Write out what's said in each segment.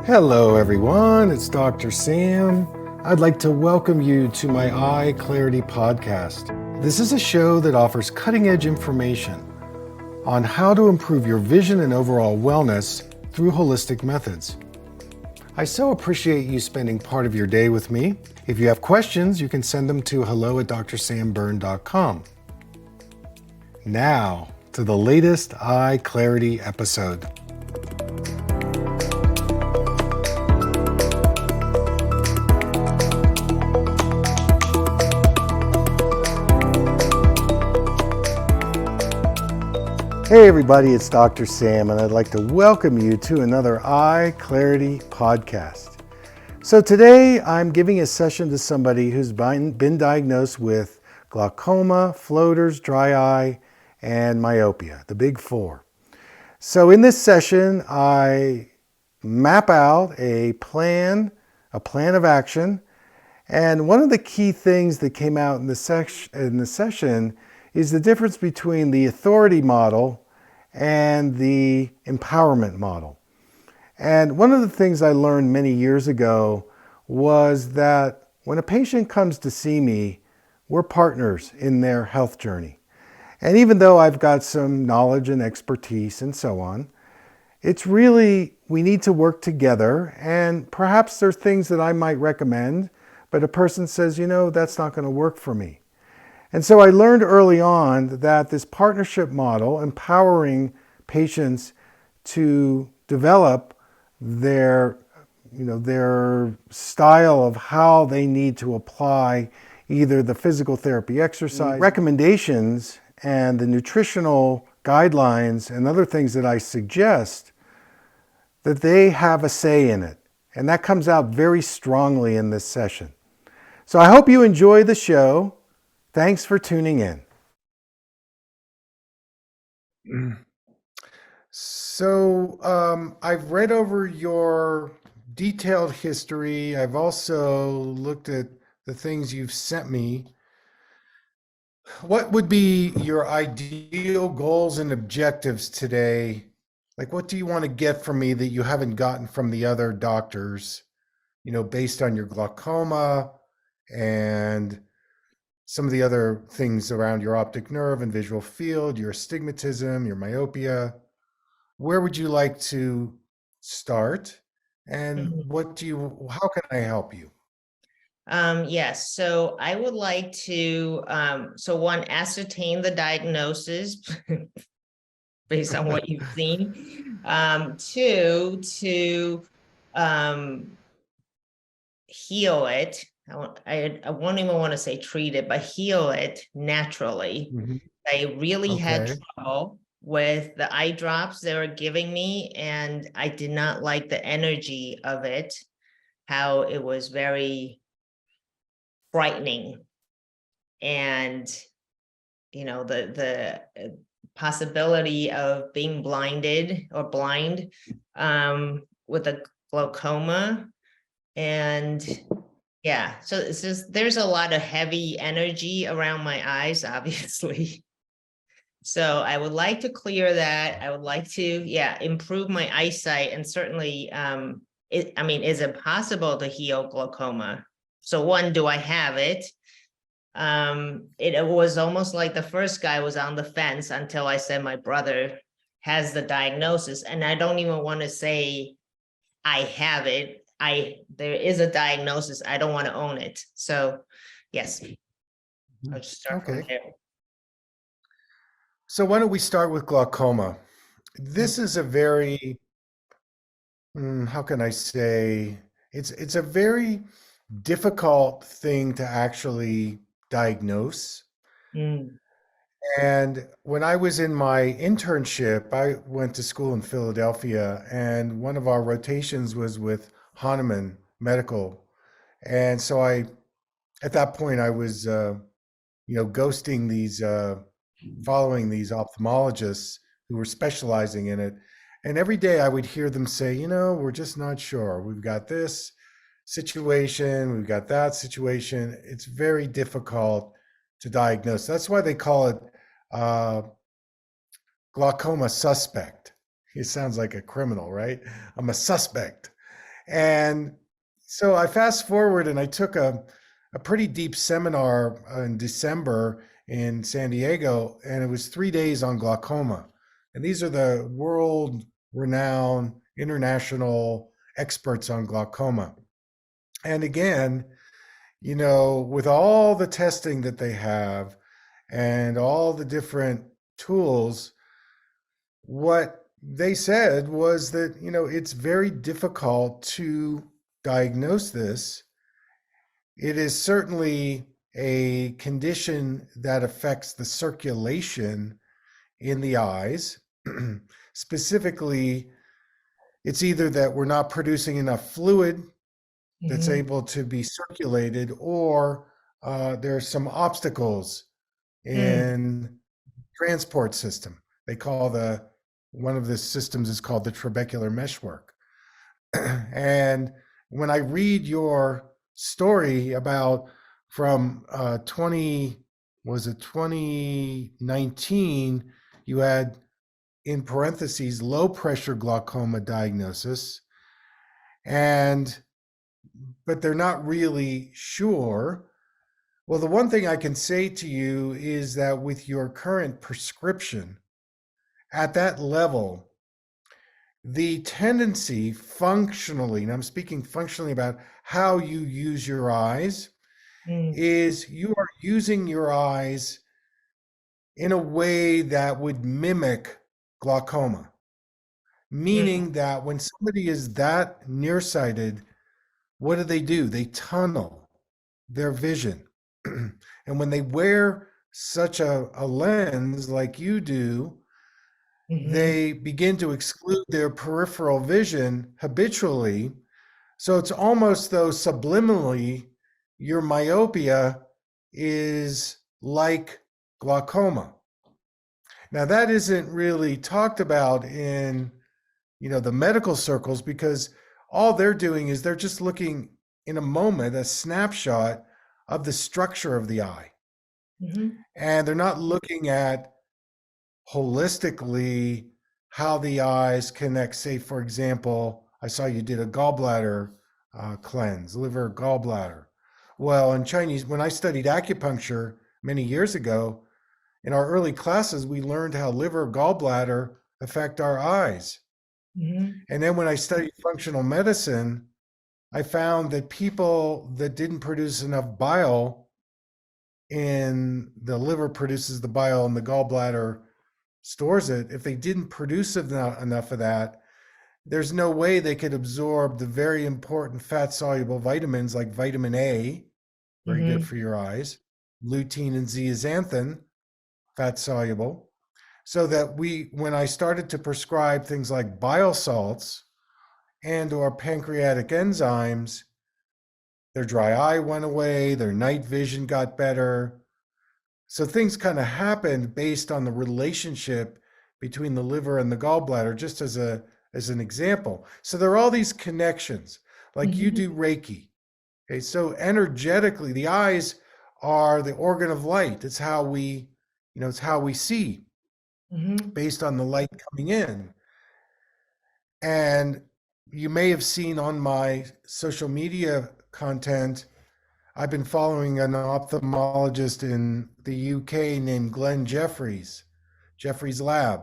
Hello everyone, it's Dr. Sam. I'd like to welcome you to my EyeClarity podcast. This is a show that offers cutting-edge information on how to improve your vision and overall wellness through holistic methods. I so appreciate you spending part of your day with me. If you have questions, you can send them to hello@drsamberne.com. Now, to the latest EyeClarity episode. Hey everybody, it's Dr. Sam, and I'd like to welcome you to another EyeClarity podcast. So today I'm giving a session to somebody who's been diagnosed with glaucoma, floaters, dry eye, and myopia, the big four. So in this session, I map out a plan of action, and one of the key things that came out in the session is the difference between the authority model and the empowerment model. And one of the things I learned many years ago was that when a patient comes to see me, we're partners in their health journey. And even though I've got some knowledge and expertise and so on, it's really, we need to work together, and perhaps there's things that I might recommend, but a person says, that's not going to work for me. And so I learned early on that this partnership model, empowering patients to develop their style of how they need to apply either the physical therapy exercise, recommendations, and the nutritional guidelines and other things that I suggest, that they have a say in it. And that comes out very strongly in this session. So I hope you enjoy the show. Thanks for tuning in. So I've read over your detailed history. I've also looked at the things you've sent me. What would be your ideal goals and objectives today? Like, what do you want to get from me that you haven't gotten from the other doctors, based on your glaucoma and some of the other things around your optic nerve and visual field, your astigmatism, your myopia? Where would you like to start? And how can I help you? Yes, so I would like to, one, ascertain the diagnosis based on what you've seen. Two, to heal it. I won't even want to say treat it, but heal it naturally. Mm-hmm. I really had Okay. trouble with the eye drops they were giving me, and I did not like the energy of it, how it was very frightening. And the possibility of being blinded or blind with a glaucoma. And yeah, so it's just, there's a lot of heavy energy around my eyes, obviously. So I would like to clear that. I would like to, improve my eyesight. And certainly, is it possible to heal glaucoma? So one, do I have it? It was almost like the first guy was on the fence until I said my brother has the diagnosis, and I don't even want to say I have it. There is a diagnosis. I don't want to own it. So yes, I'll just start from there. So why don't we start with glaucoma? This is a very, how can I say, it's a very difficult thing to actually diagnose. And when I was in my internship, I went to school in Philadelphia, and one of our rotations was with Hahnemann Medical. And so at that point, I was, ghosting these, following these ophthalmologists who were specializing in it. And every day I would hear them say, we're just not sure. We've got this situation, we've got that situation. It's very difficult to diagnose. That's why they call it glaucoma suspect. It sounds like a criminal, right? I'm a suspect. And so I fast forward and I took a pretty deep seminar in December in San Diego, and it was 3 days on glaucoma. And these are the world renowned international experts on glaucoma. And again, with all the testing that they have and all the different tools, what they said was that, it's very difficult to diagnose this. It is certainly a condition that affects the circulation in the eyes. Specifically, it's either that we're not producing enough fluid that's Mm-hmm. able to be circulated, or there's some obstacles Mm. in transport system. They call one of the systems is called the trabecular meshwork. And when I read your story about from 2019, you had in parentheses low pressure glaucoma diagnosis, and but they're not really sure. Well, the one thing I can say to you is that with your current prescription at that level, the tendency functionally, and I'm speaking functionally about how you use your eyes, Mm. is you are using your eyes in a way that would mimic glaucoma, Mm. meaning that when somebody is that nearsighted, what do? They tunnel their vision. And when they wear such a lens like you do, Mm-hmm. they begin to exclude their peripheral vision habitually. So it's almost though subliminally your myopia is like glaucoma. Now that isn't really talked about in, the medical circles, because all they're doing is they're just looking in a moment, a snapshot of the structure of the eye. Mm-hmm. And they're not looking at holistically how the eyes connect. Say, for example, I saw you did a gallbladder cleanse, liver gallbladder. Well, in Chinese, when I studied acupuncture many years ago, in our early classes, we learned how liver gallbladder affect our eyes. Mm-hmm. And then when I studied functional medicine, I found that people that didn't produce enough bile, in the liver produces the bile and the gallbladder stores it. If they didn't produce enough of that, there's no way they could absorb the very important fat soluble vitamins like vitamin A, very good Mm-hmm. for your eyes, lutein and zeaxanthin, fat soluble. So that when I started to prescribe things like bile salts and or pancreatic enzymes, their dry eye went away, their night vision got better. So things kind of happened based on the relationship between the liver and the gallbladder, just as an example. So there are all these connections, like you Mm-hmm. do Reiki. Okay, so energetically, the eyes are the organ of light. It's how we see Mm-hmm. based on the light coming in. And you may have seen on my social media content, I've been following an ophthalmologist in the UK named Glenn Jeffries Lab.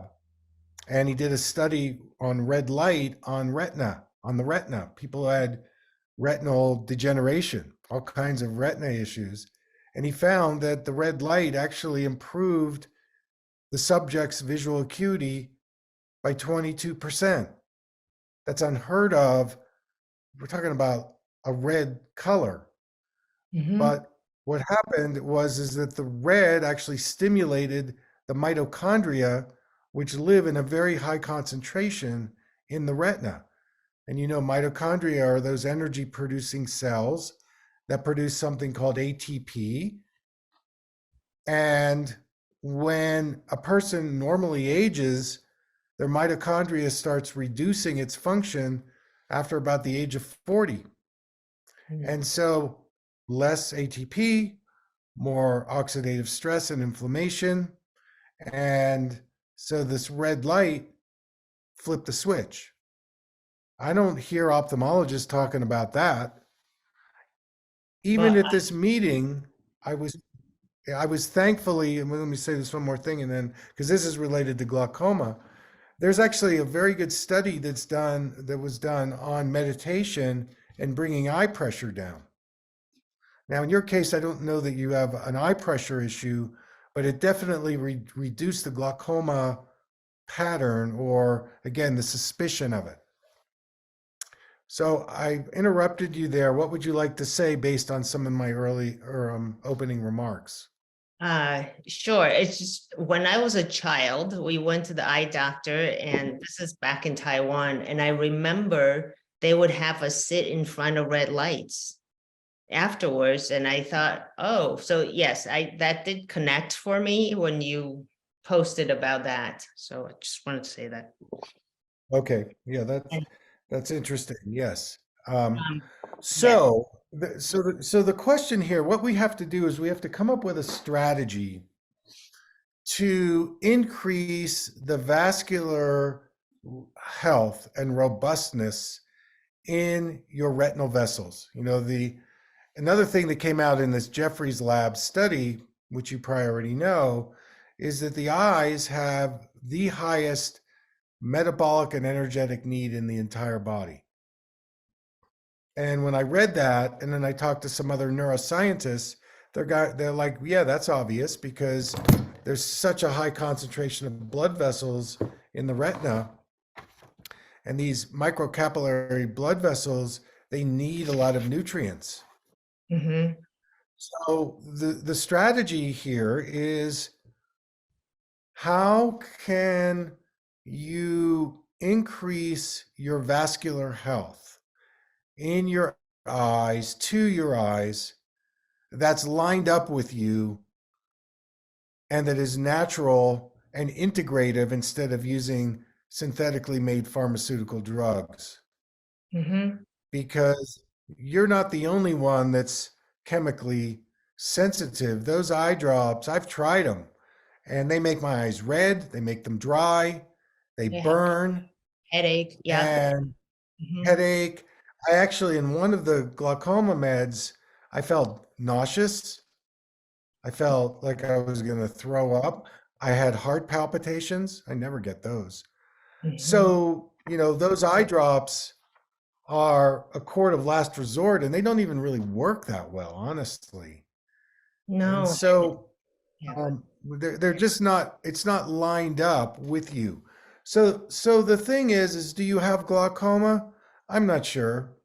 And he did a study on red light on the retina. People who had retinal degeneration, all kinds of retina issues. And he found that the red light actually improved the subject's visual acuity by 22%. That's unheard of. We're talking about a red color. Mm-hmm. But what happened is that the red actually stimulated the mitochondria, which live in a very high concentration in the retina. And mitochondria are those energy producing cells that produce something called ATP. And when a person normally ages, their mitochondria starts reducing its function after about the age of 40. And so less ATP, more oxidative stress and inflammation. And so this red light flipped the switch. I don't hear ophthalmologists talking about that. Even Well, at this meeting, I was I was thankfully, and let me say this one more thing, and then because this is related to glaucoma, there's actually a very good study that was done on meditation and bringing eye pressure down. Now, in your case, I don't know that you have an eye pressure issue, but it definitely reduced the glaucoma pattern, or again, the suspicion of it. So I interrupted you there. What would you like to say based on some of my early or opening remarks? sure. It's just when I was a child, we went to the eye doctor, and this is back in Taiwan. And I remember they would have us sit in front of red lights afterwards. And I thought, oh, so yes, I that did connect for me when you posted about that. So I just wanted to say that. Okay, yeah, And that's interesting. Yes. Um, um, yeah. so the question here, what we have to do is we have to come up with a strategy to increase the vascular health and robustness in your retinal vessels. You know, the another thing that came out in this Jeffries Lab study, which you probably already know, is that the eyes have the highest metabolic and energetic need in the entire body. And when I read that, and then I talked to some other neuroscientists, they're like, yeah, that's obvious because there's such a high concentration of blood vessels in the retina, and these microcapillary blood vessels, they need a lot of nutrients. Mm-hmm. So the strategy here is, how can you increase your vascular health in your eyes, to your eyes, that's lined up with you and that is natural and integrative instead of using synthetically made pharmaceutical drugs? Mm-hmm. Because you're not the only one that's chemically sensitive. Those eye drops, I've tried them, and they make my eyes red, they make them dry, they Yeah. burn, Headache. Yeah. and Mm-hmm. headache. I actually, in one of the glaucoma meds, I felt nauseous. I felt like I was going to throw up. I had heart palpitations. I never get those. Mm-hmm. So, you know, those eye drops are a court of last resort, and they don't even really work that well, honestly. And No. so Yeah. they're just not, it's not lined up with you. So the thing is do you have glaucoma? I'm not sure.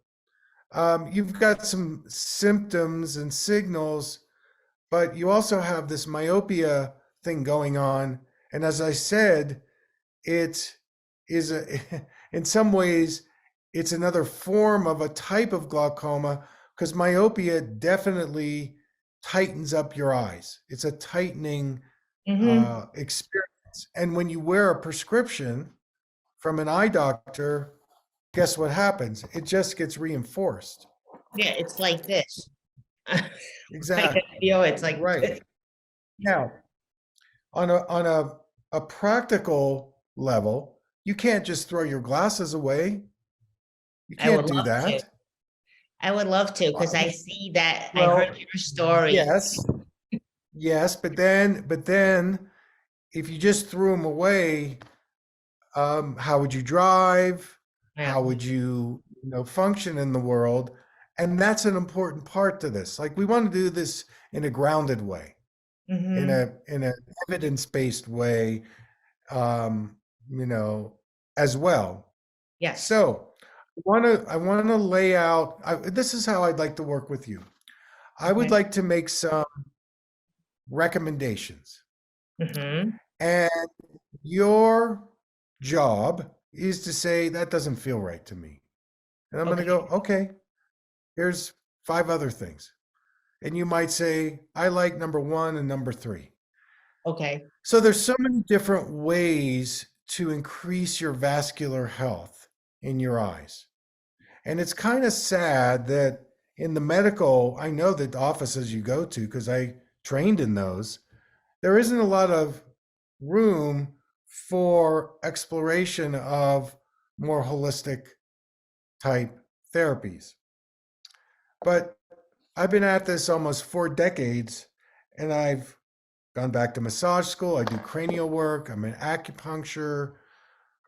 You've got some symptoms and signals, but you also have this myopia thing going on. And as I said, it is in some ways, it's another form of a type of glaucoma, because myopia definitely tightens up your eyes. It's a tightening Mm-hmm. experience. And when you wear a prescription from an eye doctor, guess what happens? It just gets reinforced. Yeah, it's like this. I can Exactly. feel it's like Right. this. Now, on a practical level, you can't just throw your glasses away. You I would can't do love to. that. I would love to Uh, because I see that I heard Well, your story. yes, yes, but then if you just threw them away, how would you drive? Yeah. How would you, you know, function in the world? And that's an important part to this. Like, we want to do this in a grounded way, Mm-hmm. in an evidence-based way, um, you know, as well. Yes. So I want to lay out. This is how I'd like to work with you. I would Okay. like to make some recommendations, Mm-hmm. and your job is to say that doesn't feel right to me, and I'm going to Okay. go, okay, here's five other things, and you might say I like number one and number three. Okay. So there's so many different ways to increase your vascular health in your eyes. And it's kind of sad that in the medical, I know that the offices you go to, because I trained in those, there isn't a lot of room for exploration of more holistic type therapies. But I've been at this almost 4 decades, and I've gone back to massage school. I do cranial work. I'm in acupuncture,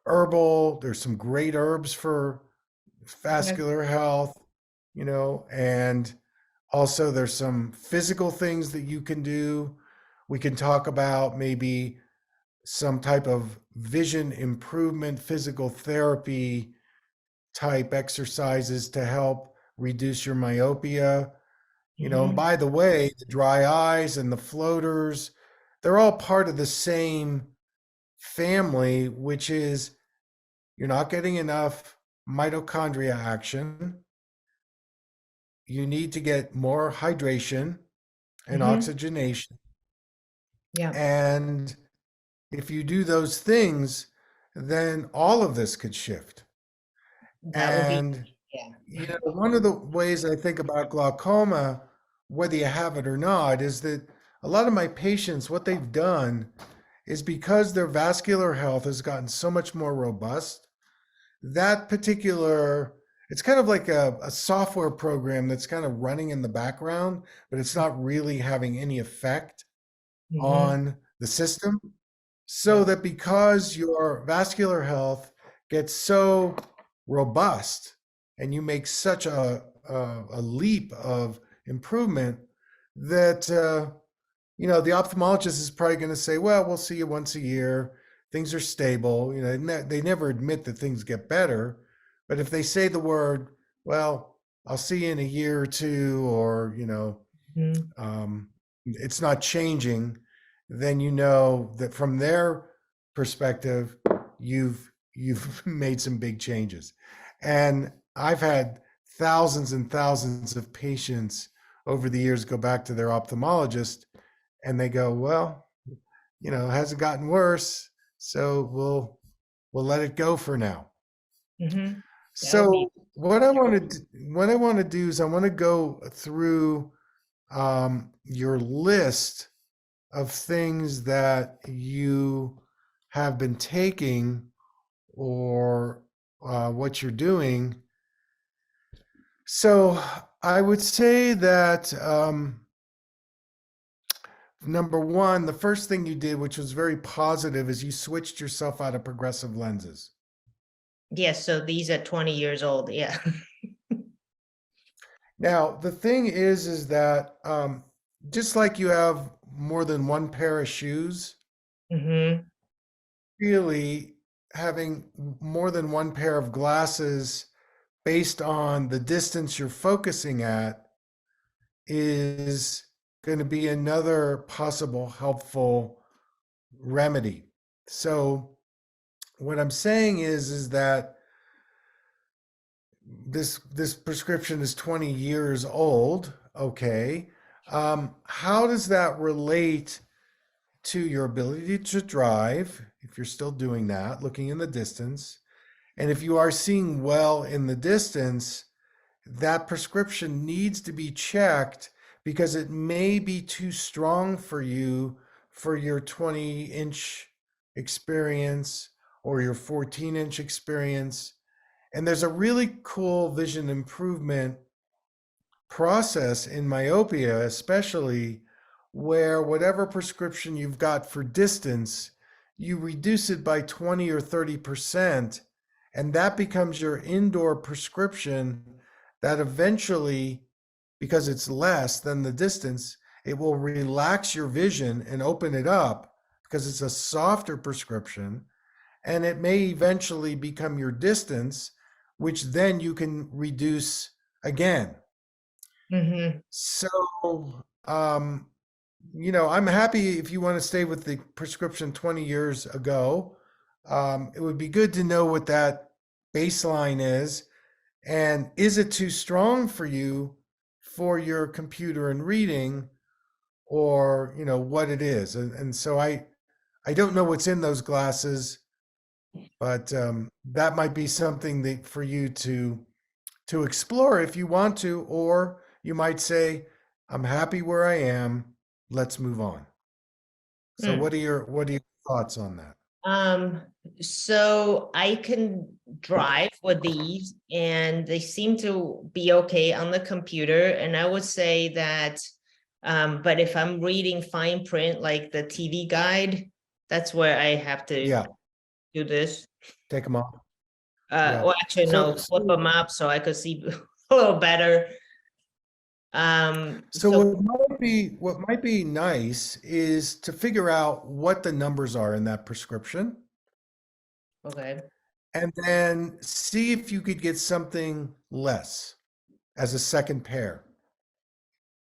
herbal. There's some great herbs for Okay. vascular health, and also there's some physical things that you can do. We can talk about maybe some type of vision improvement, physical therapy type exercises to help reduce your myopia. And Hmm. by the way, the dry eyes and the floaters, they're all part of the same family, which is you're not getting enough mitochondria action. You need to get more hydration and Hmm. oxygenation. Yeah, And if you do those things, then all of this could shift. that would be, And yeah. one of the ways I think about glaucoma, whether you have it or not, is that a lot of my patients, what they've done is because their vascular health has gotten so much more robust, that particular, it's kind of like a software program that's kind of running in the background, but it's not really having any effect Hmm. on the system. So Yep. that because your vascular health gets so robust and you make such a leap of improvement that the ophthalmologist is probably going to say, well, we'll see you once a year. Things are stable. They never admit that things get better. But if they say the word, well, I'll see you in a year or two, or, Hmm. it's not changing, then you know that from their perspective, you've made some big changes. And I've had thousands and thousands of patients over the years go back to their ophthalmologist and they go, well, it hasn't gotten worse, so we'll let it go for now. Hmm. That would be, So what I want to do is I want to go through your list of things that you have been taking or what you're doing. So I would say that number one, the first thing you did, which was very positive, is you switched yourself out of progressive lenses. yes, so these are 20 years old, yeah. Now, the thing is that just like you have more than one pair of shoes, Hmm. really having more than one pair of glasses based on the distance you're focusing at is going to be another possible helpful remedy. So what I'm saying is that this prescription is 20 years old. Okay. How does that relate to your ability to drive, if you're still doing that, looking in the distance? And if you are seeing well in the distance, that prescription needs to be checked because it may be too strong for you for your 20-inch experience or your 14-inch experience. And there's a really cool vision improvement process in myopia, especially where whatever prescription you've got for distance, you reduce it by 20 or 30%, and that becomes your indoor prescription that eventually, because it's less than the distance, it will relax your vision and open it up because it's a softer prescription. And it may eventually become your distance, which then you can reduce again. Hmm. So, I'm happy if you want to stay with the prescription 20 years ago. It would be good to know what that baseline is. And is it too strong for you for your computer and reading, or, what it is? And so I don't know what's in those glasses, but that might be something that for you to explore if you want to, or you might say, I'm happy where I am. Let's move on. So Hmm. what are your thoughts on that? So I can drive with these and they seem to be okay on the computer. And I would say that, but if I'm reading fine print, like the TV guide, that's where I have to Yeah, do this. take them off. Yeah. Or actually, So, no, flip so, them up so I could see a little better. so So, what might be nice is to figure out what the numbers are in that prescription, okay. and then see if you could get something less as a second pair.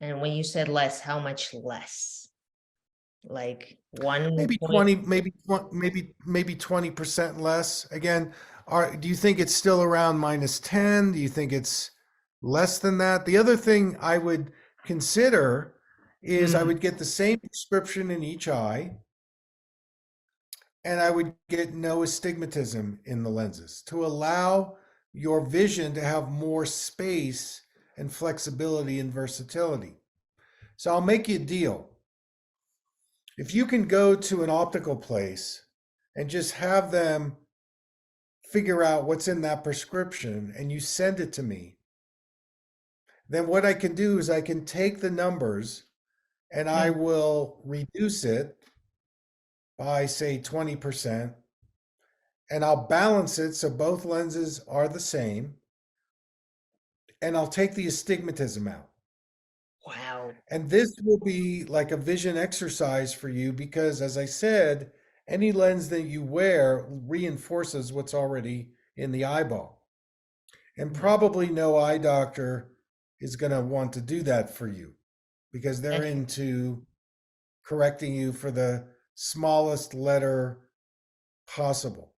And when you said less, how much less? Like one Maybe point? 20, maybe 20% less. Again, do you think it's still around -10? Do you think it's less than that? The other thing I would consider is I Mm, would get the same prescription in each eye, and I would get no astigmatism in the lenses to allow your vision to have more space and flexibility and versatility. So I'll make you a deal. If you can go to an optical place and just have them figure out what's in that prescription and you send it to me, then what I can do is I can take the numbers and I mm, will reduce it by, say, 20%, and I'll balance it so both lenses are the same, and I'll take the astigmatism out. wow. And this will be like a vision exercise for you because, as I said, any lens that you wear reinforces what's already in the eyeball. And Mm, probably no eye doctor is going to want to do that for you because they're and- into correcting you for the smallest letter possible.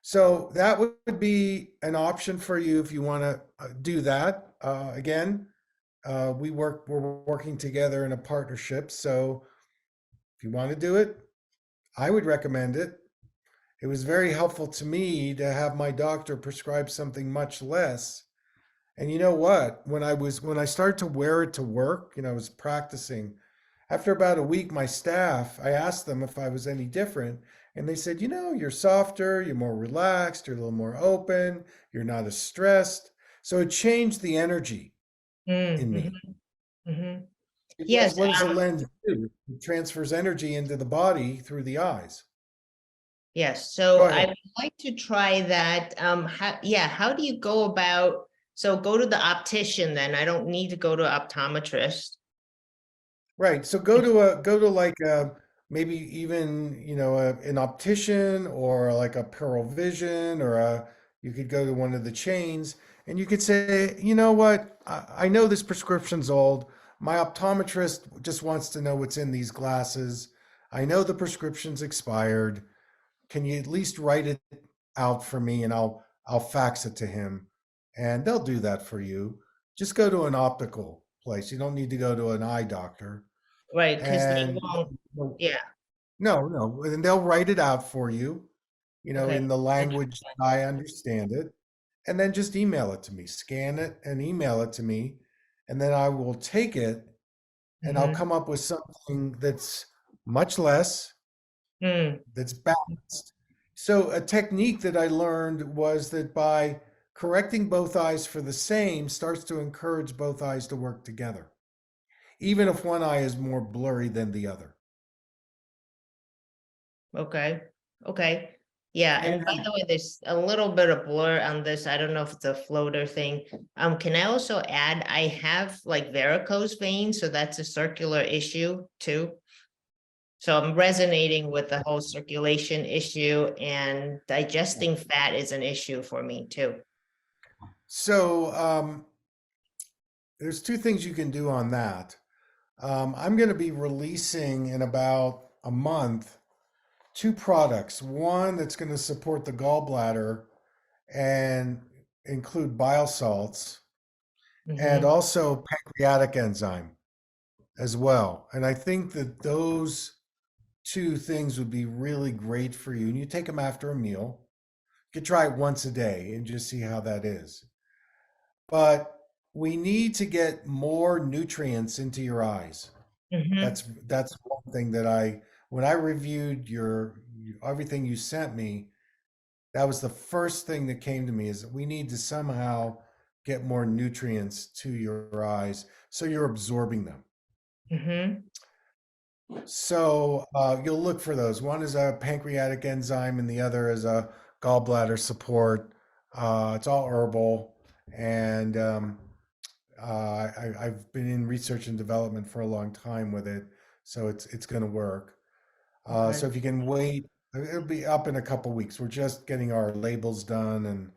So that would be an option for you if you want to do that. Again, we're working together in a partnership. So if you want to do it, I would recommend it. It was very helpful to me to have my doctor prescribe something much less. And you know what? When I started to wear it to work, I was practicing. After about a week, my staff, I asked them if I was any different, and they said, you're softer, you're more relaxed, you're a little more open, you're not as stressed. So it changed the energy mm, in me. mhm, mhm. Because Yes, what does a lens do? It transfers energy into the body through the eyes. yes. Go So I ahead. would like to try that. How do you go about, so go to the optician then. I don't need to go to optometrist. Right. So go to like maybe even an optician or like a Pearl Vision or you could go to one of the chains and you could say, you know what, I know this prescription's old. My optometrist just wants to know what's in these glasses. I know the prescription's expired. Can you at least write it out for me and I'll fax it to him and they'll do that for you. Just go to an optical place. You don't need to go to an eye doctor. Right, because they And won't, yeah, no, and they'll write it out for you, okay. in the language that I understand it, and then just email it to me, scan it and email it to me, and then I will take it and I'll Mm-hmm. come up with something that's much less, Mm, that's balanced. So a technique that I learned was that by correcting both eyes for the same starts to encourage both eyes to work together, even if one eye is more blurry than the other. okay, okay. Yeah, and by And the way, there's a little bit of blur on this. I don't know if it's a floater thing. Can I also add, I have like varicose veins, so that's a circular issue too. So I'm resonating with the whole circulation issue, and digesting fat is an issue for me too. so there's two things you can do on that. I'm going to be releasing in about a month two products. One that's going to support the gallbladder and include bile salts, and Mm-hmm. also pancreatic enzyme as well. And I think that those two things would be really great for you. And you take them after a meal. You could try it once a day and just see how that is. But we need to get more nutrients into your eyes. Mm-hmm. That's one thing that when I reviewed everything you sent me, that was the first thing that came to me, is that we need to somehow get more nutrients to your eyes so you're absorbing them. Mm-hmm. So you'll look for those. One is a pancreatic enzyme, and the other is a gallbladder support. It's all herbal, and I've been in research and development for a long time with it, so it's going to work. Okay. So if you can wait, it'll be up in a couple weeks. We're just getting our labels done, and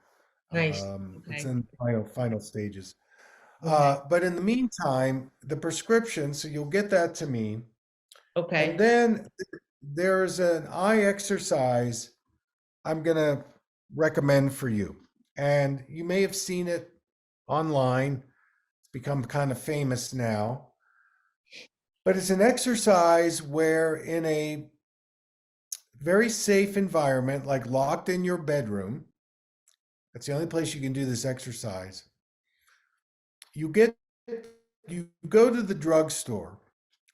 Nice. it's Okay. in final stages. Okay. But in the meantime, the prescription, so you'll get that to me. And Okay. then there's an eye exercise I'm going to recommend for you. And you may have seen it online. It's become kind of famous now. But it's an exercise where, in a very safe environment, like locked in your bedroom, that's the only place you can do this exercise. You go to the drugstore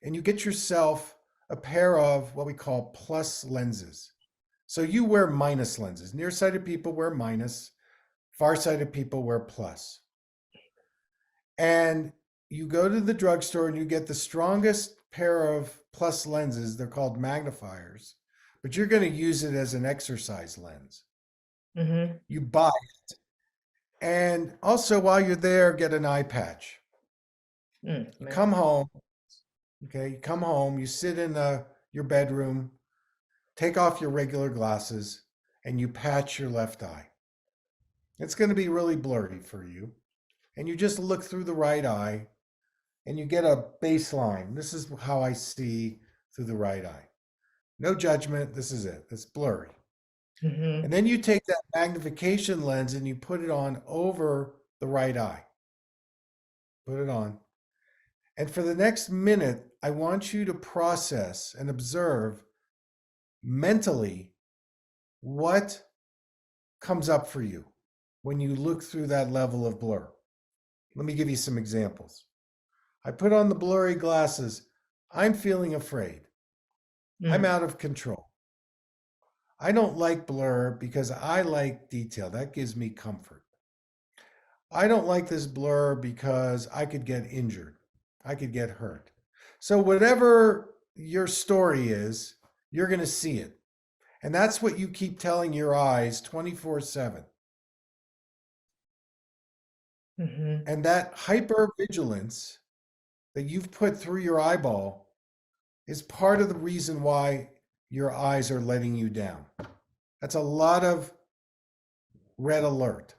and you get yourself a pair of what we call plus lenses. So you wear minus lenses. Nearsighted people wear minus, farsighted people wear plus. And you go to the drugstore and you get the strongest pair of plus lenses. They're called magnifiers, but you're going to use it as an exercise lens. Mm-hmm. You buy it. And also, while you're there, get an eye patch. You come home, okay? You come home, you sit in your bedroom, take off your regular glasses, and you patch your left eye. It's going to be really blurry for you. And you just look through the right eye and you get a baseline. This is how I see through the right eye. No judgment. This is it. It's blurry. Mm-hmm. And then you take that magnification lens and you put it on over the right eye. Put it on. And for the next minute, I want you to process and observe mentally what comes up for you when you look through that level of blur. Let me give you some examples. I put on the blurry glasses. I'm feeling afraid. I'm Mm. out of control. I don't like blur because I like detail. That gives me comfort. I don't like this blur because I could get injured. I could get hurt. So whatever your story is, you're going to see it. And that's what you keep telling your eyes 24/7. Mm-hmm. And that hypervigilance that you've put through your eyeball is part of the reason why your eyes are letting you down. That's a lot of red alert.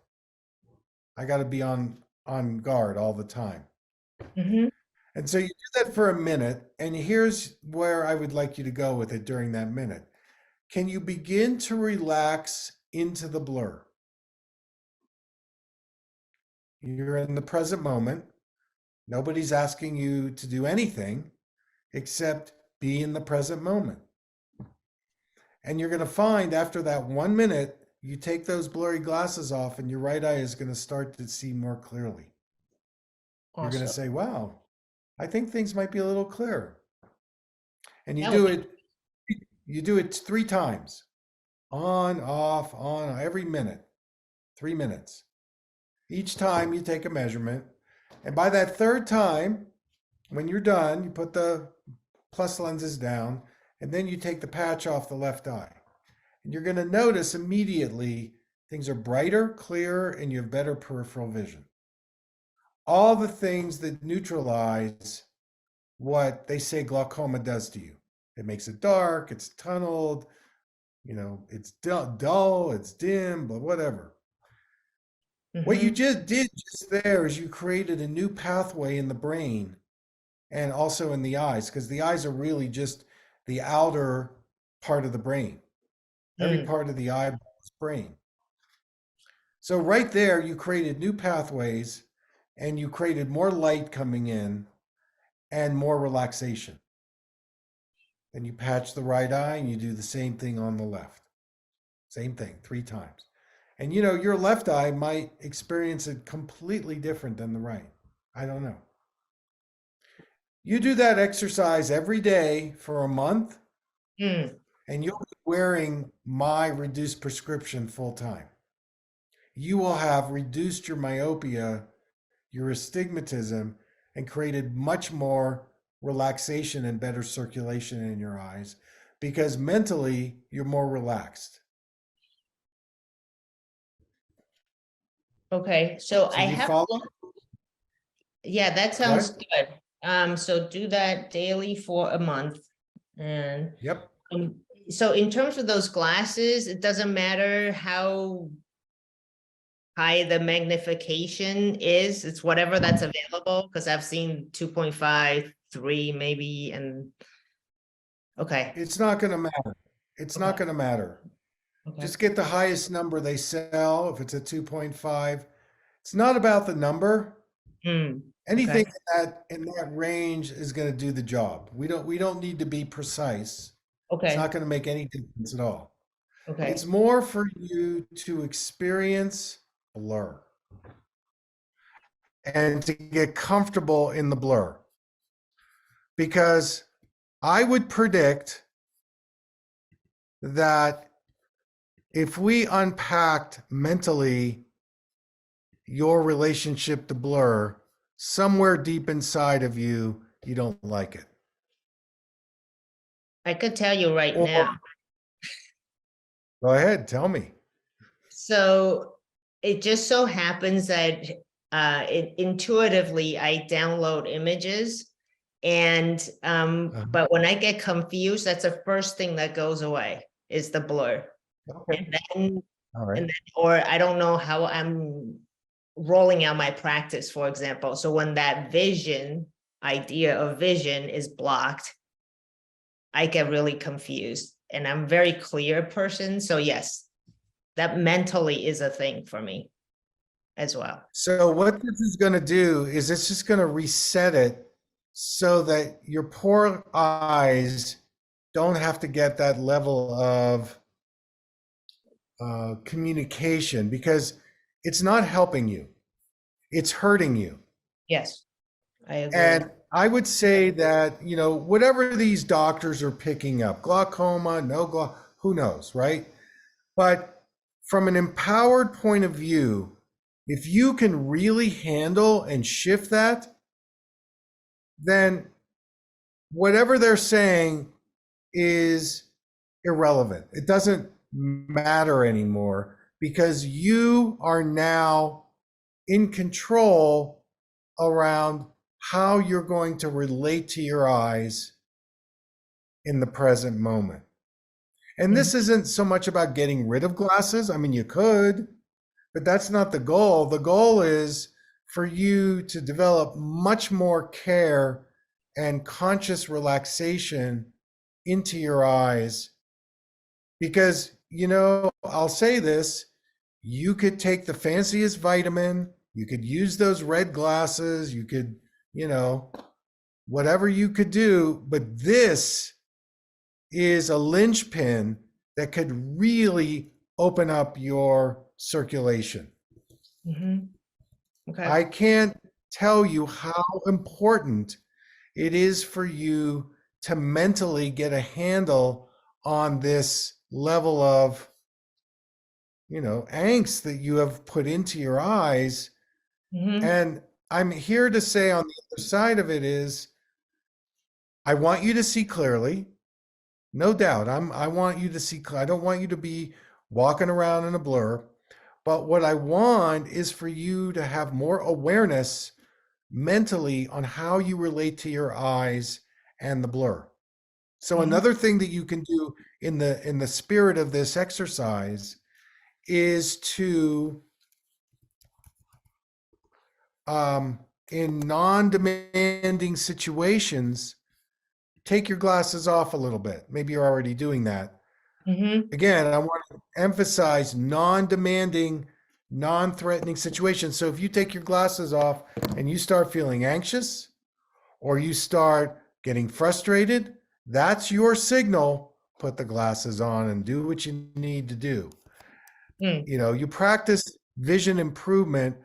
I got to be on guard all the time. Mm-hmm. And so you do that for a minute, and here's where I would like you to go with it during that minute. Can you begin to relax into the blur? You're in the present moment. Nobody's asking you to do anything except be in the present moment. And you're going to find after that 1 minute, you take those blurry glasses off and your right eye is going to start to see more clearly. You're going to Awesome. say, wow, I think things might be a little clearer. And That would be you do it 3 times. On, off, on, every minute. 3 minutes. Each time you take a measurement. And by that third time, when you're done, you put the plus lenses down, and then you take the patch off the left eye. And you're going to notice immediately things are brighter, clearer, and you have better peripheral vision. All the things that neutralize what they say glaucoma does to you. It makes it dark, it's tunneled, it's dull, it's dim, but whatever. What you Mm-hmm. just did just there is you created a new pathway in the brain and also in the eyes, because the eyes are really just the outer part of the brain. Every Mm. part of the eyeball is brain. So right there, you created new pathways and you created more light coming in and more relaxation. Then you patch the right eye and you do the same thing on the left. Same thing 3 times. And your left eye might experience it completely different than the right. I don't know. You do that exercise every day for a month, Mm. and you'll be wearing my reduced prescription full time. You will have reduced your myopia, your astigmatism, and created much more relaxation and better circulation in your eyes because mentally you're more relaxed. Okay, so So I do you have, follow? yeah, that sounds What? good. So do that daily for a month. And Yep. um, so in terms of those glasses, it doesn't matter how high the magnification is, it's whatever that's available, because I've seen 2.5, 3 maybe, and okay, It's not going to matter. It's not okay, going to matter. okay. Just get the highest number they sell. If it's a 2.5, it's not about the number. Hmm, okay, Anything in that range is going to do the job. We don't need to be precise. It's okay, not going to make any difference at all. It's okay. more for you to experience blur and to get comfortable in the blur. Because I would predict that if we unpacked mentally your relationship to blur, somewhere deep inside of you, you don't like it. I could tell you right Or now. go ahead, tell me. So it just so happens that intuitively I download images, and but when I get confused, that's the first thing that goes away is the blur. Okay. And then All right. or I don't know how I'm rolling out my practice, for example. So when that idea of vision is blocked, I get really confused, and I'm a very clear person. So yes, that mentally is a thing for me as well. So what this is going to do is it's just going to reset it so that your poor eyes don't have to get that level of communication because it's not helping you. It's hurting you. Yes, I agree. And I would say that, whatever these doctors are picking up, glaucoma, who knows, right? But from an empowered point of view, if you can really handle and shift that, then whatever they're saying is irrelevant. It doesn't matter anymore because you are now in control around how you're going to relate to your eyes in the present moment. And Mhm. this isn't so much about getting rid of glasses. I mean, you could, but that's not the goal. The goal is for you to develop much more care and conscious relaxation into your eyes. Because, I'll say this, you could take the fanciest vitamin, you could use those red glasses, you could, you know, whatever you could do, but this is a linchpin that could really open up your circulation. Mhm. Okay. I can't tell you how important it is for you to mentally get a handle on this level of, angst that you have put into your eyes. Mhm. And I'm here to say on the other side of it is, I want you to see clearly. No doubt. I want you to see, I don't want you to be walking around in a blur. But what I want is for you to have more awareness mentally on how you relate to your eyes and the blur. So Mhm. another thing that you can do in the spirit of this exercise is to in non-demanding situations take your glasses off a little bit. Maybe you're already doing that. Mhm. Again, I want to emphasize non-demanding, non-threatening situations. So if you take your glasses off and you start feeling anxious or you start getting frustrated, that's your signal. Put the glasses on and do what you need to do. Mm. You practice vision improvement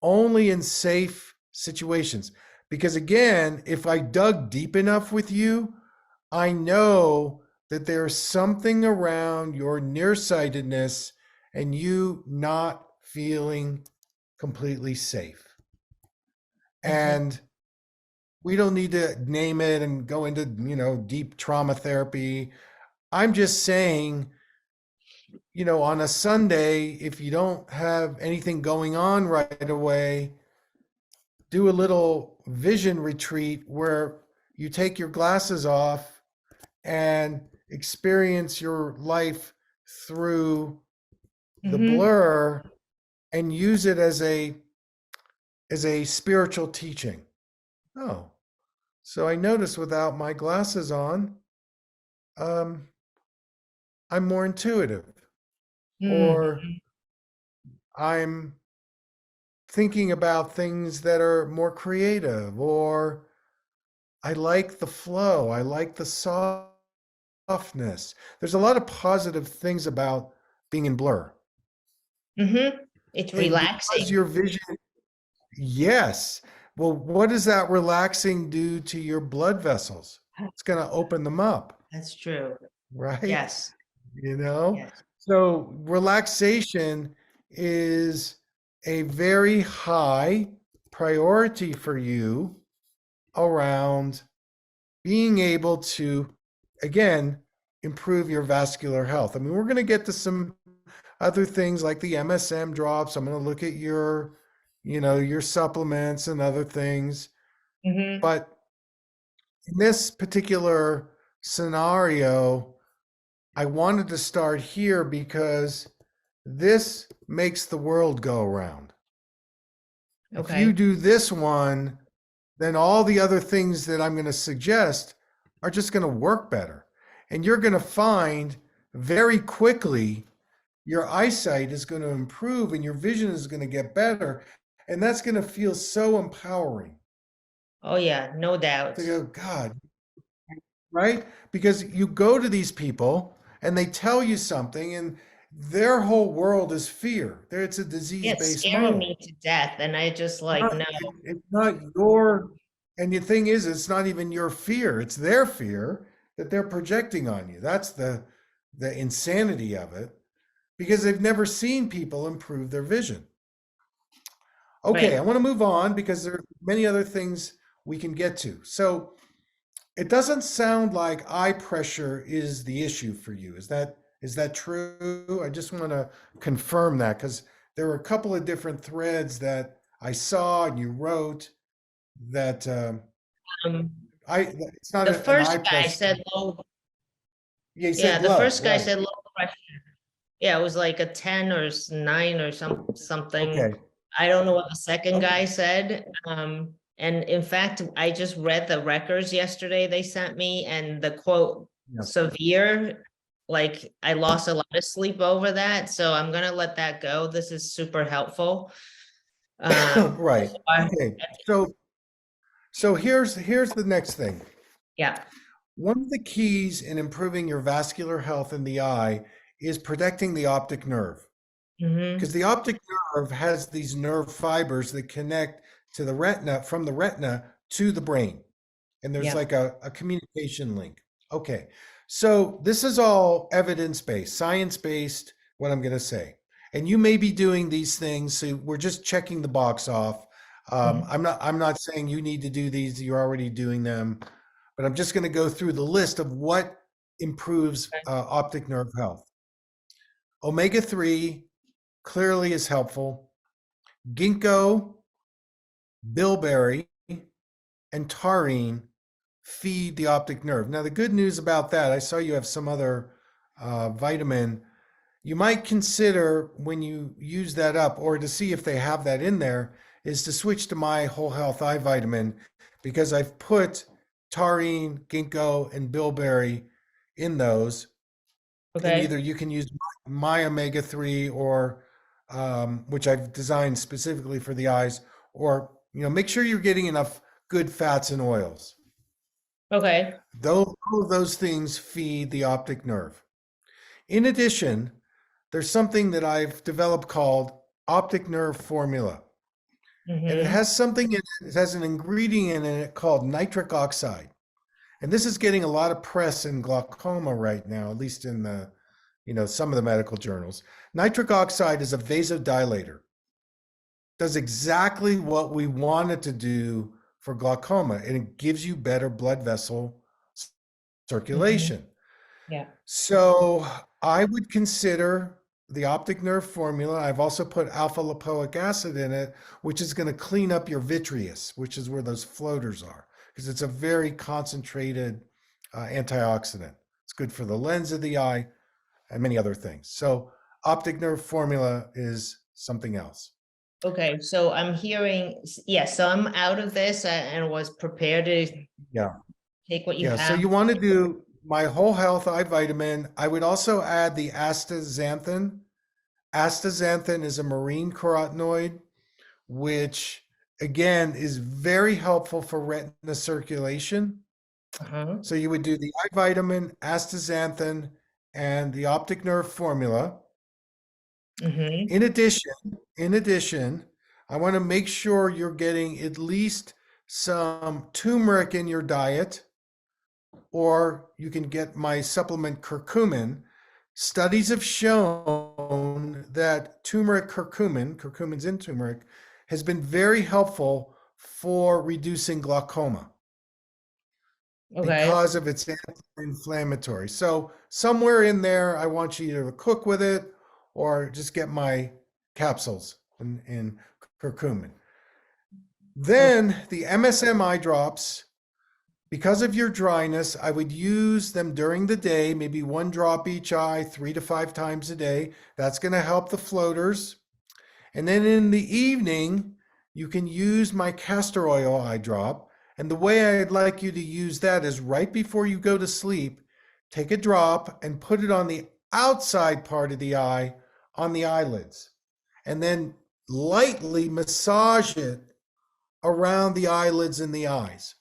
only in safe situations. Because again, if I dug deep enough with you, I know that there's something around your nearsightedness and you not feeling completely safe. Mhm. And we don't need to name it and go into, deep trauma therapy. I'm just saying, on a Sunday, if you don't have anything going on right away, do a little vision retreat where you take your glasses off and experience your life through the Mhm. blur and use it as a spiritual teaching. Oh, so I notice without my glasses on, um, I'm more intuitive, Mhm. or I'm thinking about things that are more creative, or I like the flow, I like the softness. There's a lot of positive things about being in blur. Mhm. It's And because relaxing. your vision, yes. Well, what does that relaxing do to your blood vessels? It's going to open them up, That's true. right? Yes. You know? Yes. So relaxation is a very high priority for you around being able to, again, improve your vascular health. I mean, we're going to get to some other things like the MSM drops. I'm going to look at your supplements and other things. Mhm. But in this particular scenario, I wanted to start here because this makes the world go around. If you Okay. do this one, then all the other things that I'm going to suggest are just going to work better. And you're going to find very quickly your eyesight is going to improve and your vision is going to get better. And that's going to feel so empowering Oh yeah, no to doubt. go, God, right? Because you go to these people and they tell you something and their whole world is fear. It's a Yeah, it's disease-based scaring mind. me to death, and I just like no. It's not your, and the thing is, it's not even your fear. It's their fear that they're projecting on you. That's the insanity of it, because they've never seen people improve their vision. Okay, I Right. want to move on because there are many other things we can get to. So it doesn't sound like eye pressure is the issue for you. Is that true? I just want to confirm that because there were a couple of different threads that I saw and you wrote that Um, I it's not the an eye first guy pressure. said low. Yeah, you Yeah, said the low, first guy right? said low pressure. Yeah, it was like a 10 or 9 or something. Okay. I don't know what the second Okay. guy said. And in fact, I just read the records yesterday they sent me, and the quote Yeah. severe, like I lost a lot of sleep over that. So I'm gonna let that go. This is super helpful. Right. So I- Okay. So here's the next thing. yeah. One of the keys in improving your vascular health in the eye is protecting the optic nerve. Because Mm-hmm. the optic nerve has these nerve fibers that connect to the retina, from the retina to the brain. And there's Yeah. like a communication link. Okay. So this is all evidence-based, science-based, what I'm going to say. And you may be doing these things, so we're just checking the box off. Mhm. I'm not saying you need to do these, you're already doing them, but I'm just going to go through the list of what improves optic nerve health. Omega-3 clearly is helpful. Ginkgo, bilberry, and taurine feed the optic nerve. Now, the good news about that, I saw you have some other vitamin. You might consider when you use that up, or to see if they have that in there, is to switch to my whole health eye vitamin, because I've put taurine, ginkgo, and bilberry in those. And Okay. either you can use my omega-3, or which I've designed specifically for the eyes, or make sure you're getting enough good fats and oils. Okay. All of those things feed the optic nerve. In addition, there's something that I've developed called optic nerve formula. And it Mm-hmm. has something in it, it has an ingredient in it called nitric oxide. And this is getting a lot of press in glaucoma right now, at least in the, some of the medical journals. Nitric oxide is a vasodilator. Does exactly what we want it to do for glaucoma, and it gives you better blood vessel Mhm. circulation. Yeah. So I would consider the optic nerve formula. I've also put alpha lipoic acid in it, which is going to clean up your vitreous, which is where those floaters are, because it's a very concentrated antioxidant. It's good for the lens of the eye and many other things. So optic nerve formula is something else. Okay, so I'm hearing, yes, so I'm out of this and was prepared to Yeah. take what you Yeah. So have. you want to do my whole health eye vitamin. I would also add the astaxanthin. Astaxanthin is a marine carotenoid, which again is very helpful for retina circulation. Uh-huh. So you would do the eye vitamin, astaxanthin, and the optic nerve formula. Mm-hmm. In addition, I want to make sure you're getting at least some turmeric in your diet, or you can get my supplement curcumin. Studies have shown that turmeric curcumin's in turmeric, has been very helpful for reducing glaucoma Okay. because of its anti-inflammatory. So somewhere in there, I want you to cook with it or just get my capsules in curcumin. Okay. Then the MSM eye drops. Because of your dryness, I would use them during the day, maybe one drop each eye, 3 to 5 times a day. That's going to help the floaters. And then in the evening, you can use my castor oil eye drop. And the way I'd like you to use that is right before you go to sleep, take a drop and put it on the outside part of the eye on the eyelids. And then lightly massage it around the eyelids and the eyes.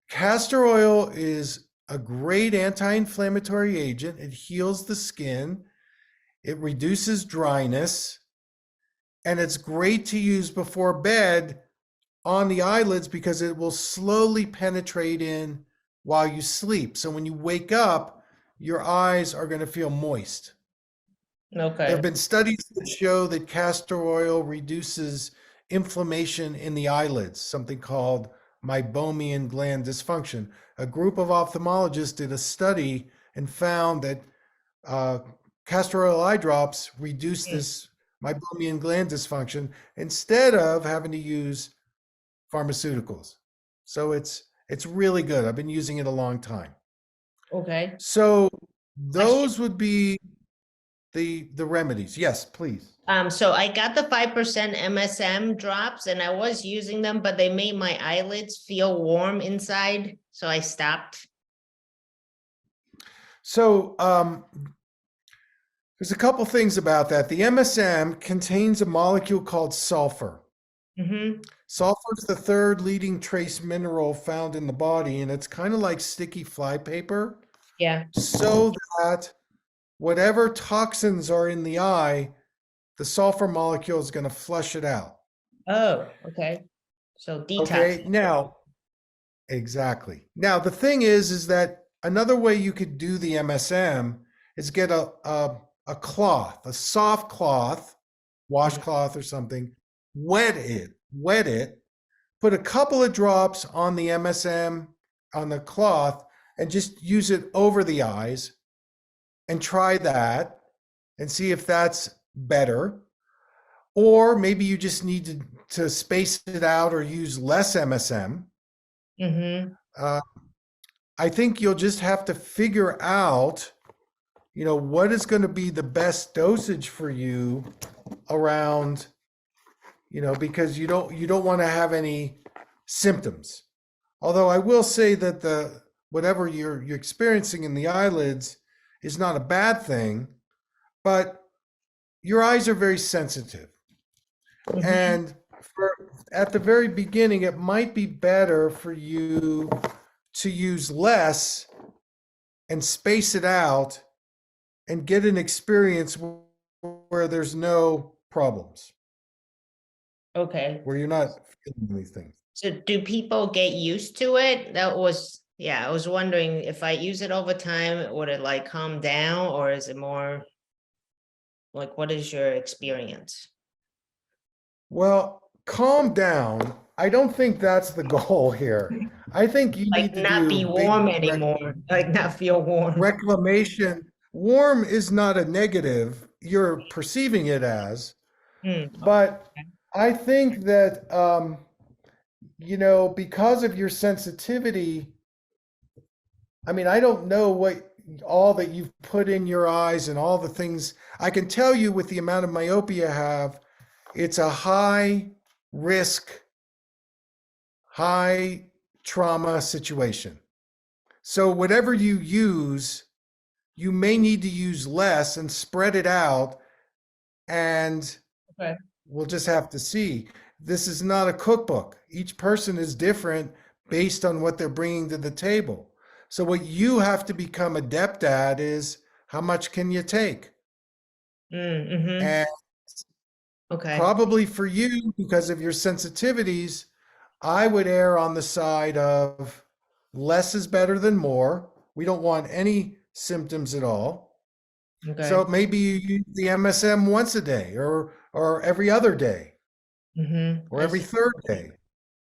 Castor oil is a great anti-inflammatory agent. It heals the skin. It reduces dryness. And it's great to use before bed on the eyelids because it will slowly penetrate in while you sleep. So when you wake up, your eyes are going to feel moist. There have Okay. been studies that show that castor oil reduces inflammation in the eyelids, something called meibomian gland dysfunction. A group of ophthalmologists did a study and found that castor oil eye drops reduce Mm. this meibomian gland dysfunction instead of having to use pharmaceuticals. So it's really good. I've been using it a long time. Okay. So Question. those would be the remedies. Yes, please. So I got the 5% MSM drops and I was using them, but they made my eyelids feel warm inside, so I stopped. So there's a couple things about that. The MSM contains a molecule called sulfur. Mm-hmm. Sulfur is the third leading trace mineral found in the body, and it's kind of like sticky flypaper, Yeah. so that whatever toxins are in the eye, the sulfur molecule is going to flush it out. Oh, okay. So detox. Okay, now, exactly. Now, the thing is that another way you could do the MSM is get a cloth, a soft cloth, washcloth or something, wet it, put a couple of drops on the MSM on the cloth, and just use it over the eyes and try that and see if that's better. Or maybe you just need to space it out or use less MSM. Mm-hmm. I think you'll just have to figure out, what is going to be the best dosage for you around, because you don't want to have any symptoms. Although I will say that whatever you're experiencing in the eyelids is not a bad thing, but your eyes are very sensitive. Mm-hmm. And at the very beginning, it might be better for you to use less and space it out and get an experience where there's no problems, Okay. where you're not feeling these things. So do people get used to it? That was Yeah, I was wondering if I use it over time, would it like calm down, or is it more like, what is your experience? Well, calm down. I don't think that's the goal here. I think you Like need to not do be big warm anymore, like not feel warm. reclamation. Warm is not a negative. You're perceiving it as, Hmm, but I think that, because of your sensitivity, I mean, I don't know what all that you've put in your eyes and all the things. I can tell you with the amount of myopia you have, it's a high risk, high trauma situation. So whatever you use, you may need to use less and spread it out, and okay. we'll just have to see. This is not a cookbook. Each person is different based on what they're bringing to the table. So what you have to become adept at is how much can you take? Mm-hmm. And Okay. probably for you, because of your sensitivities, I would err on the side of less is better than more. We don't want any symptoms at all. Okay. So maybe you use the MSM once a day or every other day Mm-hmm. or I every see. third Okay. day.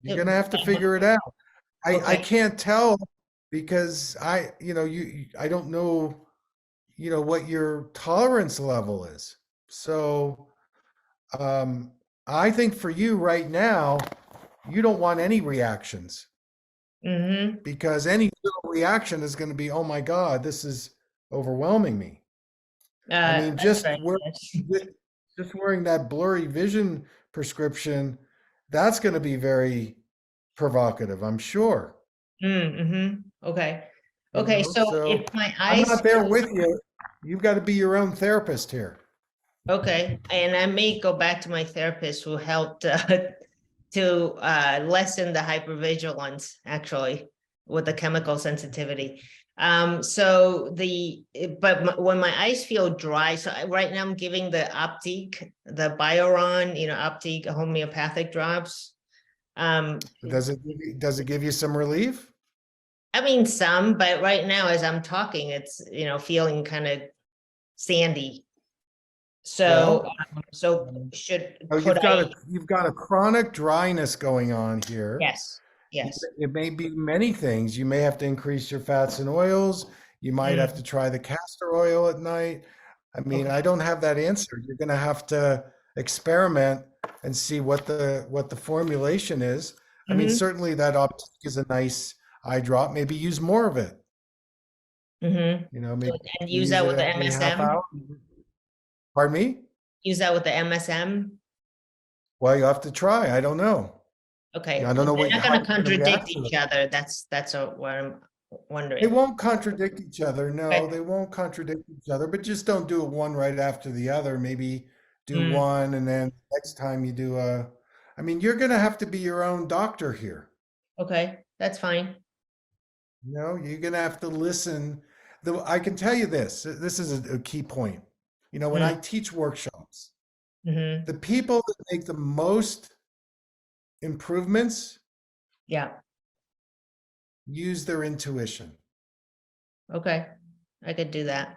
You're going to have to figure it out. I Okay. can't tell because I don't know, what your tolerance level is. So um, I think for you right now, you don't want any reactions Mm-hmm. because any little reaction is going to be, oh my God, this is overwhelming me. I mean, That's right. Yes. just wearing that blurry vision prescription, that's going to be very provocative, I'm sure. Mm-hmm. Okay. Okay. So So if my I'm eyes not there feel with you. You've got to be your own therapist here. okay, and I may go back to my therapist who helped to lessen the hypervigilance actually with the chemical sensitivity. When my eyes feel dry, right now I'm giving the Optic, the Bioron, Optic homeopathic drops. Um, Does it give you some relief? I mean some, but right now as I'm talking, it's feeling kind of sandy. So, Well, so should oh, could I? you've got a chronic dryness going on here. Yes, yes. It may be many things. You may have to increase your fats and oils. You might have to Mm, try the castor oil at night. I mean, I okay. don't have that answer. You're going to have to experiment and see what the formulation is. I mean, Mm-hmm. certainly that optic is a nice eye drop. Maybe use more of it. Mm-hmm. Maybe And use use that it with the every half MSM. hour. Pardon me? Use that with the MSM. Well, you have to try. I don't know. Okay, I don't because know they're what not how going to you're going to react contradict to it. each other. That's what I'm They wondering. won't contradict each other. No, Okay. they won't contradict each other, but just don't do it one right after the other. Maybe do Mm, one and then next time you do I mean, you're going to have to be your own doctor here. okay, that's fine. You're going to have to listen. I can tell you this is a key point. When I Mm, teach workshops, mm-hmm. the people that make the most improvements Yeah. use their intuition. Okay, I could do that.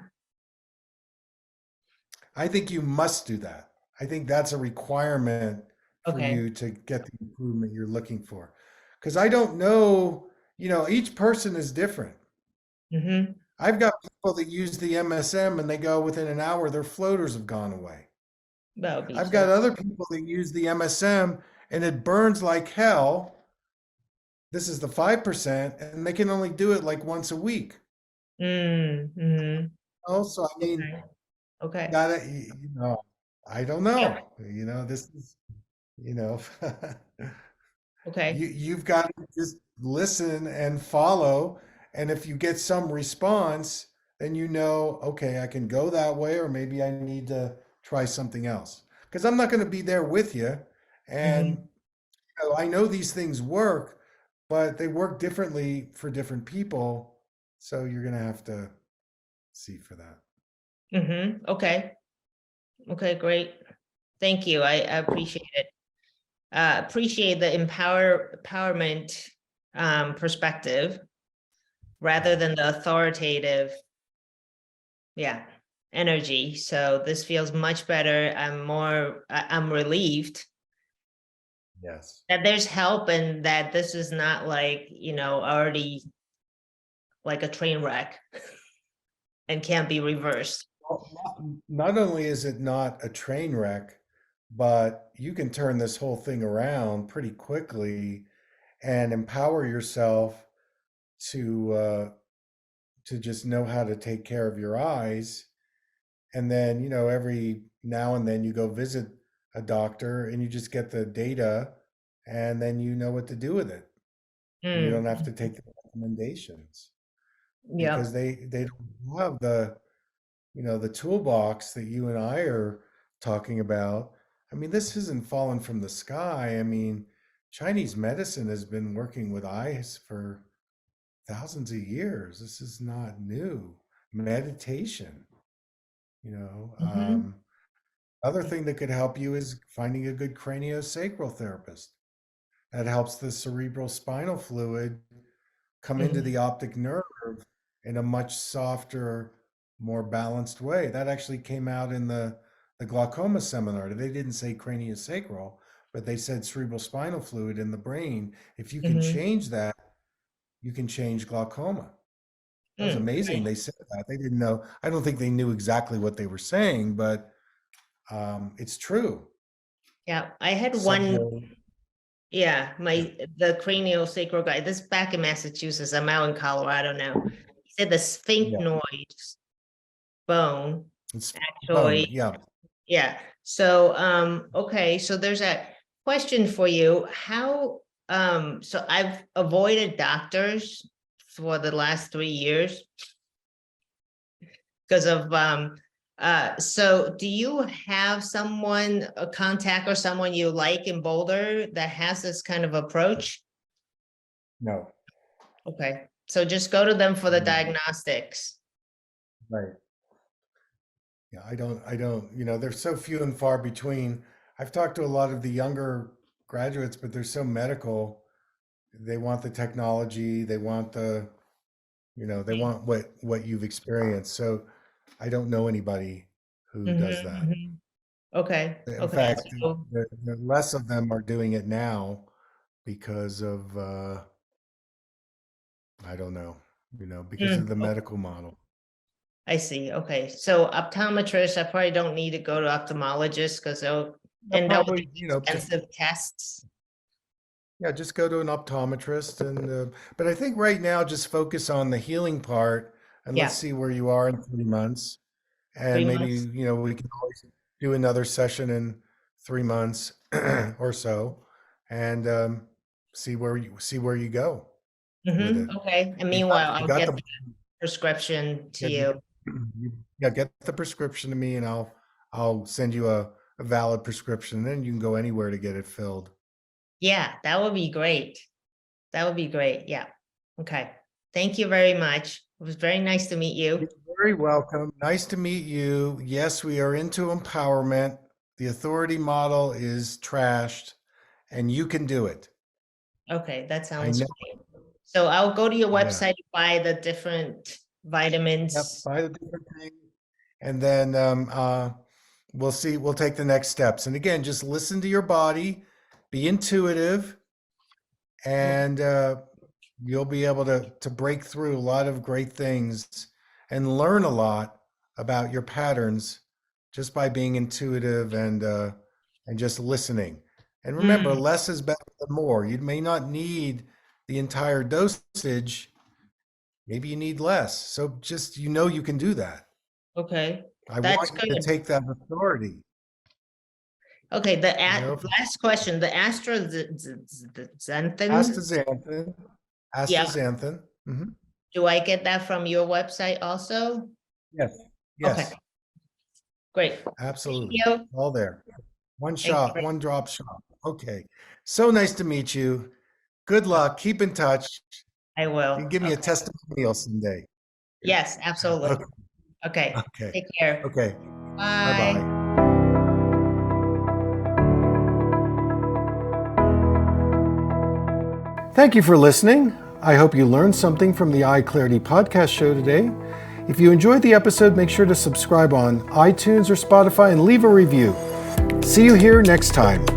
I think you must do that. I think that's a requirement for Okay. you to get the improvement you're looking for. Because I don't know, each person is different. Mm-hmm. I've got people that use the MSM and they go within an hour, their floaters have gone away. That would be I've got so. other people that use the MSM and it burns like hell. This is the 5%, and they can only do it like once a week. Mm-hmm. Also, I mean, Okay. Okay. gotta, I don't Yeah. know. This is, you know, Okay. you've got to just listen and follow. And if you get some response, then okay, I can go that way, or maybe I need to try something else. Because I'm not going to be there with you. And Mm-hmm. I know these things work, but they work differently for different people. So you're going to have to see for that. Mm-hmm. Okay. Okay, great. Thank you. I appreciate it. Appreciate the empowerment perspective. rather than the authoritative, energy. So this feels much better. I'm relieved Yes. that there's help and that this is not like, already like a train wreck and can't be reversed. Well, not only is it not a train wreck, but you can turn this whole thing around pretty quickly and empower yourself to just know how to take care of your eyes. And then, every now and then you go visit a doctor and you just get the data and then you know what to do with it. And you don't have to take the recommendations because Yep. they don't have the toolbox that you and I are talking about. I mean, this isn't fallen from the sky. I mean, Chinese medicine has been working with eyes for thousands of years. This is not new. Meditation, you know. Mhm. Other thing that could help you is finding a good craniosacral therapist that helps the cerebral spinal fluid come into Mhm. the optic nerve in a much softer, more balanced way. That actually came out in the glaucoma seminar. They didn't say craniosacral, but they said cerebral spinal fluid in the brain. If you can Mhm. change that, you can change glaucoma. That was amazing. Right. They said that. They didn't know. I don't think they knew exactly what they were saying, but it's true. Yeah. I had one, So, yeah, the cranial sacral guy, this back in Massachusetts, I'm out in Colorado now. He said the yeah, sphenoid bone it's bone. actually, Yeah. So, okay, so there's a question for you. So I've avoided doctors for the last 3 years because of, so do you have someone, a contact or someone you like in Boulder that has this kind of approach? No. Okay, so just go to them for the No. diagnostics. Right. Yeah, I don't, they're so few and far between. I've talked to a lot of the younger graduates, but they're so medical. They want the technology, they want they want what you've experienced. So I don't know anybody who does Mhm, that. mhm. Okay, In okay, fact, so, the less of them are doing it now because of I don't know, because of the okay. medical model. I see. Okay. So optometrists, I probably don't need to go to ophthalmologists because they'll Yeah, end up with probably, these expensive tests. yeah, just go to an optometrist but I think right now just focus on the healing part and let's Yeah. see where you are in 3 months. And Three maybe, months. we can always do another session in 3 months or so and see where you go with it. Okay. And You got meanwhile, you I'll got get the the prescription to yeah, you. yeah, get the prescription to me and I'll send you a valid prescription. Then you can go anywhere to get it filled. Yeah, that would be great. That would be great. Yeah. Okay. Thank you very much. It was very nice to meet You're you. very welcome. Nice to meet you. Yes, we are into empowerment. The authority model is trashed, and you can do it. Okay, that I sounds know. great. So I'll go to your Yeah. website, buy the different Yep. vitamins. Buy the different thing, and then we'll see. We'll take the next steps. And again, just listen to your body, be intuitive, and you'll be able to break through a lot of great things and learn a lot about your patterns just by being intuitive and just listening. And remember, Mm, less is better than more. You may not need the entire dosage. Maybe you need less. So just you can do that. okay. I That's want you to good. take that authority. Okay, You know, last question, the astrazeneca, astaxanthin, yeah, astaxanthin. Hmm. do I get that from your website also? Yes, Okay, yes, great. Thank absolutely. you. All there. One Thank you. shot, one drop shot. Okay. So nice to meet you. Good luck. Keep in touch. I You will. can give me a Okay. testimonial someday. Yes, absolutely. Okay. Okay, Okay. take care. Okay. Bye Bye. bye. Thank you for listening. I hope you learned something from the EyeClarity podcast show today. If you enjoyed the episode, make sure to subscribe on iTunes or Spotify and leave a review. See you here next time.